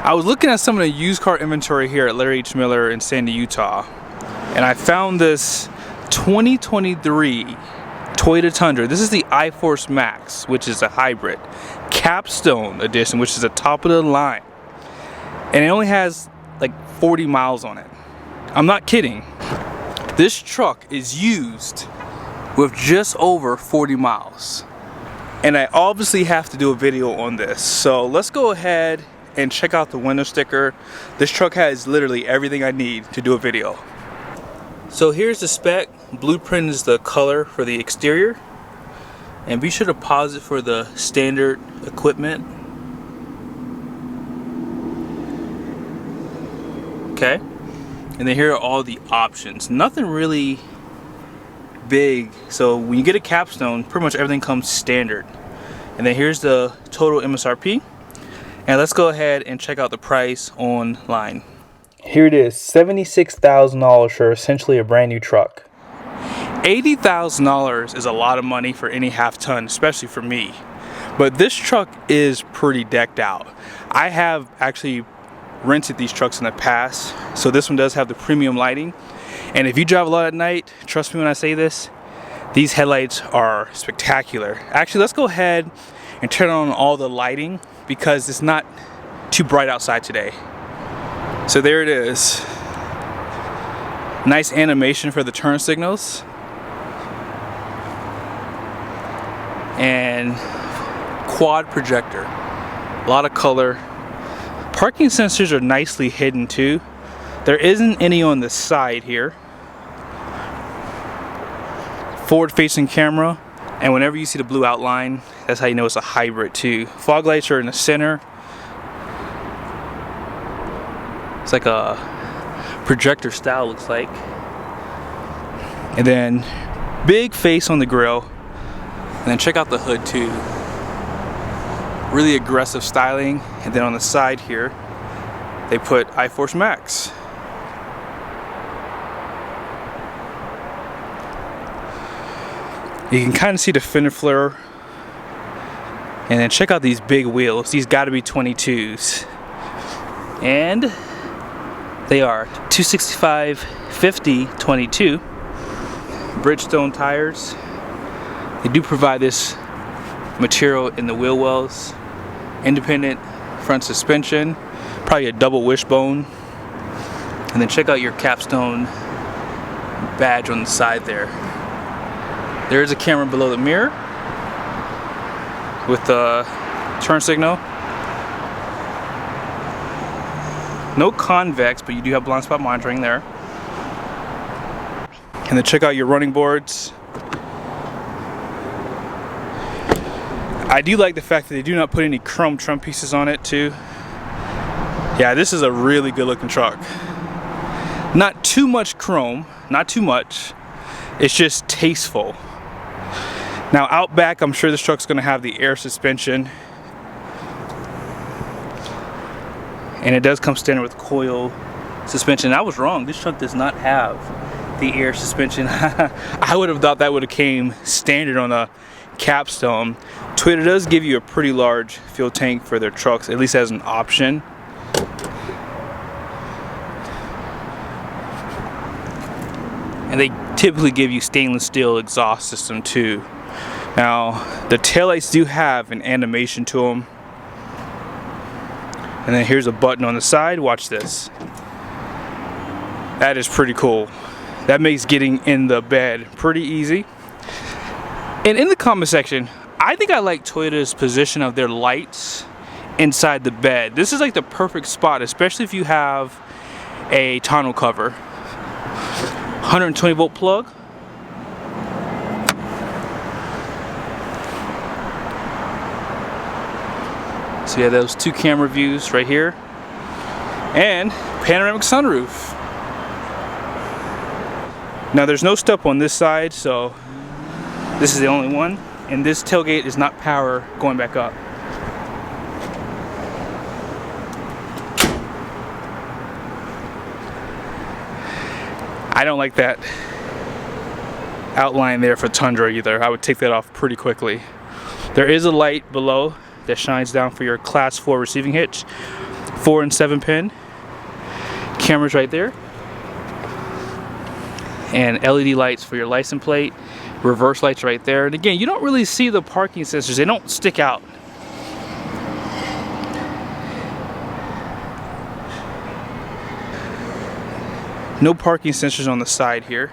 I was looking at some of the used car inventory here at Larry H. Miller in Sandy, Utah, and I found this 2023 Toyota Tundra. This is the iForce Max, which is a hybrid. Capstone edition, which is the top of the line. And it only has like 40 miles on it. I'm not kidding. This truck is used with just over 40 miles. And I obviously have to do a video on this. So let's go ahead and check out the window sticker. This truck has literally everything I need to do a video. So here's the spec. Blueprint is the color for the exterior. And be sure to pause it for the standard equipment. Okay. And then here are all the options. Nothing really big. So when you get a Capstone, pretty much everything comes standard. And then here's the total MSRP. And let's go ahead and check out the price online. Here it is, $76,000 for essentially a brand new truck. $80,000 is a lot of money for any half-ton, especially for me. But this truck is pretty decked out. I have actually rented these trucks in the past, so this one does have the premium lighting. And if you drive a lot at night, trust me when I say this, these headlights are spectacular. Actually, let's go ahead and turn on all the lighting because it's not too bright outside today. So there it is. Nice animation for the turn signals. And quad projector. A lot of color. Parking sensors are nicely hidden too. There isn't any on the side here. Forward facing camera. And whenever you see the blue outline, that's how you know it's a hybrid too. Fog lights are in the center. It's like a projector style, looks like. And then big face on the grill. And then check out the hood too. Really aggressive styling. And then on the side here, they put iForce Max. You can kind of see the fender flare. And then check out these big wheels. These gotta be 22s. And they are 265/50/22 Bridgestone tires. They do provide this material in the wheel wells. Independent front suspension. Probably a double wishbone. And then check out your Capstone badge on the side there. There is a camera below the mirror with the turn signal. No convex, but you do have blind spot monitoring there. And then check out your running boards. I do like the fact that they do not put any chrome trim pieces on it too. Yeah, this is a really good looking truck. Not too much chrome, not too much. It's just tasteful. Now out back, I'm sure this truck's gonna have the air suspension. And it does come standard with coil suspension. I was wrong, this truck does not have the air suspension. I would have thought that would have came standard on a Capstone. Toyota does give you a pretty large fuel tank for their trucks, at least as an option. And they typically give you stainless steel exhaust system too. Now, the taillights do have an animation to them. And then here's a button on the side. Watch this. That is pretty cool. That makes getting in the bed pretty easy. And in the comment section, I think I like Toyota's position of their lights inside the bed. This is like the perfect spot, especially if you have a tonneau cover. 120 volt plug. So you have those two camera views right here. And panoramic sunroof. Now there's no step on this side, so this is the only one. And this tailgate is not power going back up. I don't like that outline there for Tundra either. I would take that off pretty quickly. There is a light below that shines down for your class 4 receiving hitch. 4 and 7 pin. Cameras right there. And LED lights for your license plate. Reverse lights right there. And again, you don't really see the parking sensors. They don't stick out. No parking sensors on the side here.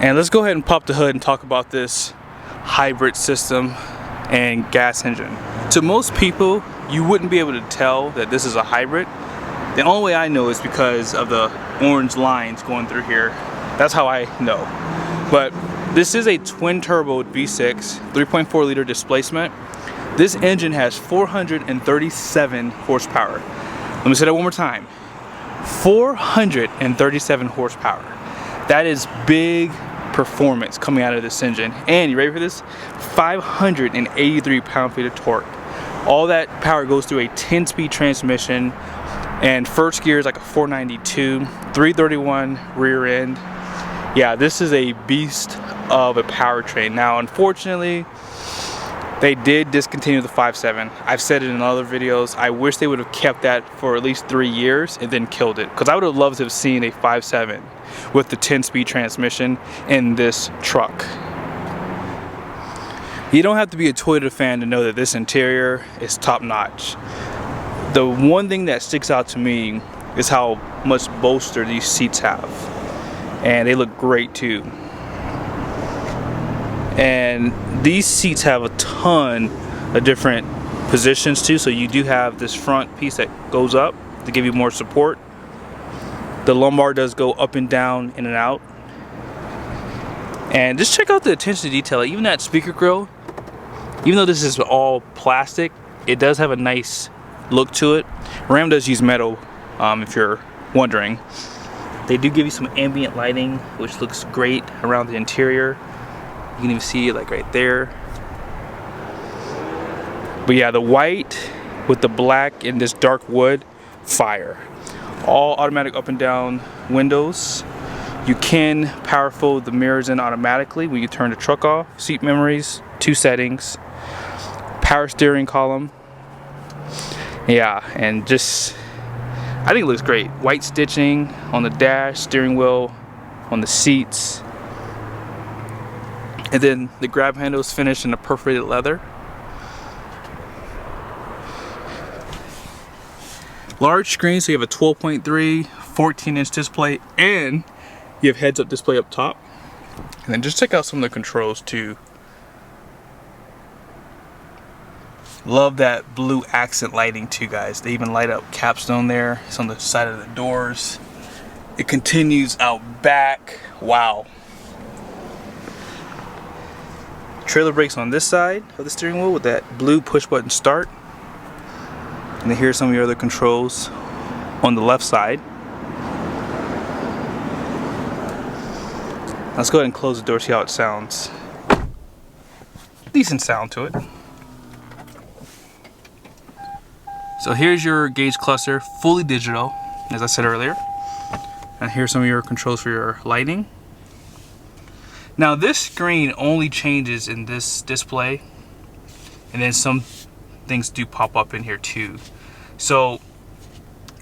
And let's go ahead and pop the hood and talk about this hybrid system and gas engine. To most people, you wouldn't be able to tell that this is a hybrid. The only way I know is because of the orange lines going through here. That's how I know. But this is a twin turbo V6, 3.4 liter displacement. This engine has 437 horsepower. Let me say that one more time. 437 horsepower. That is big performance coming out of this engine. And you ready for this? 583 pound-feet of torque. All that power goes through a 10-speed transmission, and first gear is like a 492, 331 rear end. Yeah, this is a beast of a powertrain. Now, unfortunately, they did discontinue the 5.7. I've said it in other videos. I wish they would have kept that for at least 3 years and then killed it, because I would have loved to have seen a 5.7 with the 10-speed transmission in this truck. You don't have to be a Toyota fan to know that this interior is top-notch. The one thing that sticks out to me is how much bolster these seats have, and they look great too. And these seats have a ton of different positions too, so you do have this front piece that goes up to give you more support. The lumbar does go up and down, in and out. And just check out the attention to detail. Even that speaker grill, even though this is all plastic, it does have a nice look to it. Ram does use metal, if you're wondering. They do give you some ambient lighting, which looks great around the interior. You can even see it like right there. But yeah, the white with the black and this dark wood, fire. All automatic up and down windows. You can power fold the mirrors in automatically when you turn the truck off. Seat memories, 2 settings. Power steering column. Yeah, and just, I think it looks great. White stitching on the dash, steering wheel, on the seats. And then the grab handle is finished in a perforated leather. Large screen, so you have a 12.3, 14-inch display, and you have heads-up display up top. And then just check out some of the controls too. Love that blue accent lighting too, guys. They even light up Capstone there. It's on the side of the doors. It continues out back. Wow. Trailer brakes on this side of the steering wheel with that blue push button start. And then here's some of your other controls on the left side. Let's go ahead and close the door, see how it sounds. Decent sound to it. So here's your gauge cluster, fully digital, as I said earlier. And here's some of your controls for your lighting. Now this screen only changes in this display, and then some things do pop up in here too. So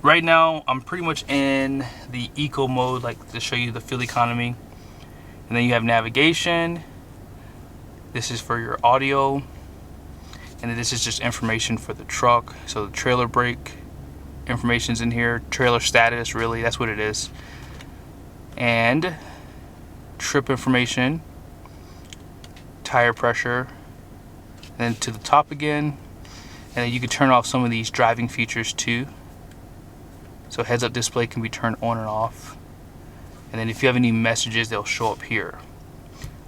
right now I'm pretty much in the eco mode, like to show you the fuel economy. And then you have navigation. This is for your audio. And then this is just information for the truck. So the trailer brake information's in here. Trailer status, really, that's what it is. And trip information, tire pressure, and then to the top again. And then you can turn off some of these driving features too. So heads-up display can be turned on and off. And then if you have any messages, they'll show up here.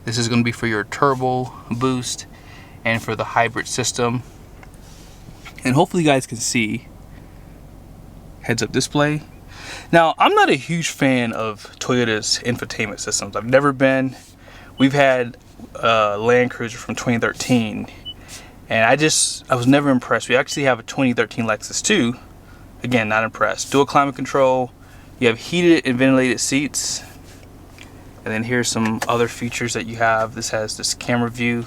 This is going to be for your turbo boost and for the hybrid system. And hopefully you guys can see heads-up display. Now, I'm not a huge fan of Toyota's infotainment systems. I've never been. We've had Land Cruiser from 2013, and I was never impressed. We actually have a 2013 Lexus too. Again, not impressed. Dual climate control. You have heated and ventilated seats. And then here's some other features that you have. This has this camera view.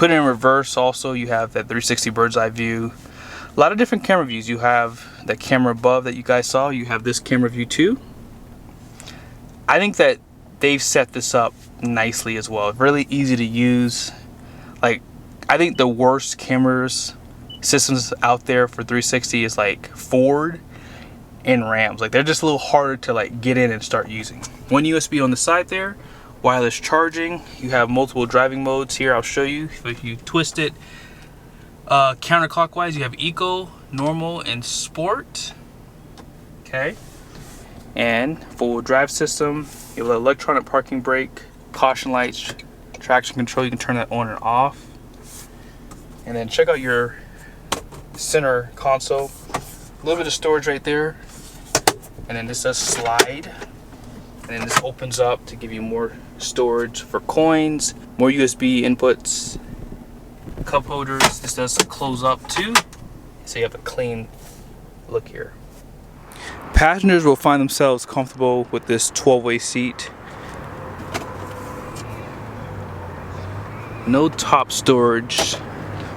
put it in reverse also, you have that 360 bird's eye view. A lot of different camera views. You have that camera above that you guys saw. You have this camera view too. I think that they've set this up nicely as well. Really easy to use. Like, I think the worst cameras systems out there for 360 is like Ford and Rams. Like, they're just a little harder to like get in and start using. One USB on the side there, wireless charging. You have multiple driving modes here. I'll show you. If you twist it counterclockwise, you have eco, normal, and sport. Okay. And full drive system. You have an electronic parking brake, caution lights, traction control. You can turn that on and off. And then check out your center console. A little bit of storage right there. And then this does slide. And then this opens up to give you more storage for coins, more USB inputs, cup holders. This does close up too, so you have a clean look here. Passengers will find themselves comfortable with this 12-way seat. No top storage,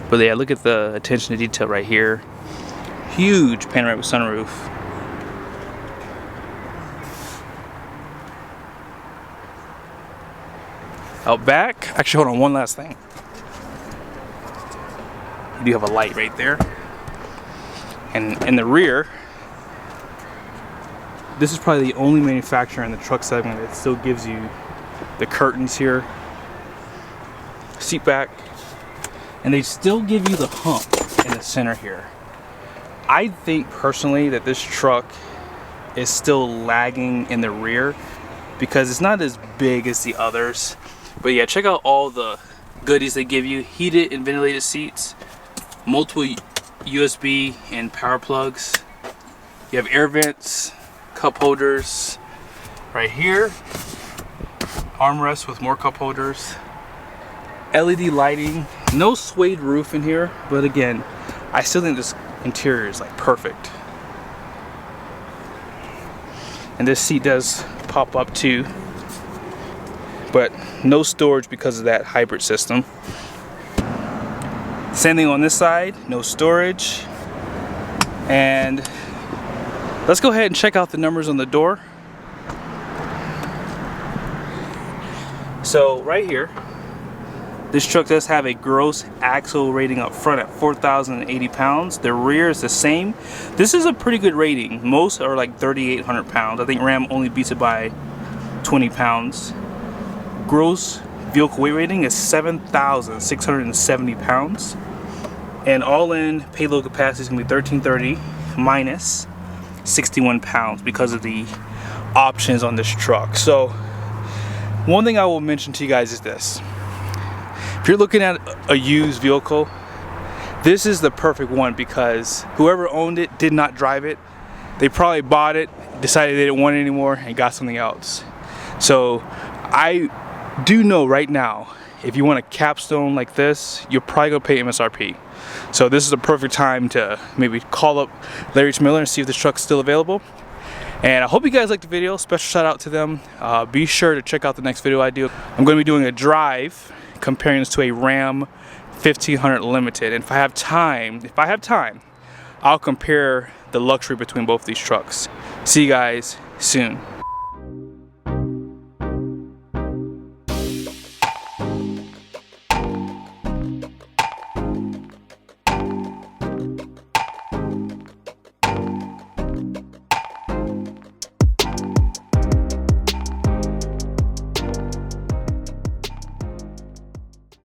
but yeah, look at the attention to detail right here. Huge panoramic sunroof. Out back, actually hold on, one last thing. You do have a light right there. And in the rear, this is probably the only manufacturer in the truck segment that still gives you the curtains here, seat back, and they still give you the hump in the center here. I think personally that this truck is still lagging in the rear because it's not as big as the others. But yeah, check out all the goodies they give you. Heated and ventilated seats, multiple USB and power plugs. You have air vents, cup holders right here, armrests with more cup holders, LED lighting. No suede roof in here, but again, I still think this interior is like perfect. And this seat does pop up too, but no storage because of that hybrid system. Same thing on this side, no storage. And let's go ahead and check out the numbers on the door. So right here, this truck does have a gross axle rating up front at 4,080 pounds. The rear is the same. This is a pretty good rating. Most are like 3,800 pounds. I think Ram only beats it by 20 pounds. Gross vehicle weight rating is 7,670 pounds. And all-in payload capacity is going to be 1,330 minus 61 pounds because of the options on this truck. So one thing I will mention to you guys is this. If you're looking at a used vehicle, this is the perfect one because whoever owned it did not drive it. They probably bought it, decided they didn't want it anymore, and got something else. So I do know right now, if you want a capstone like this, you're probably gonna pay MSRP. So this is the perfect time to maybe call up Larry H. Miller and see if this truck's still available. And I hope you guys liked the video. Special shout out to them. Be sure to check out the next video I do. I'm going to be doing a drive comparing this to a Ram 1500 Limited. And if I have time, I'll compare the luxury between both these trucks. See you guys soon.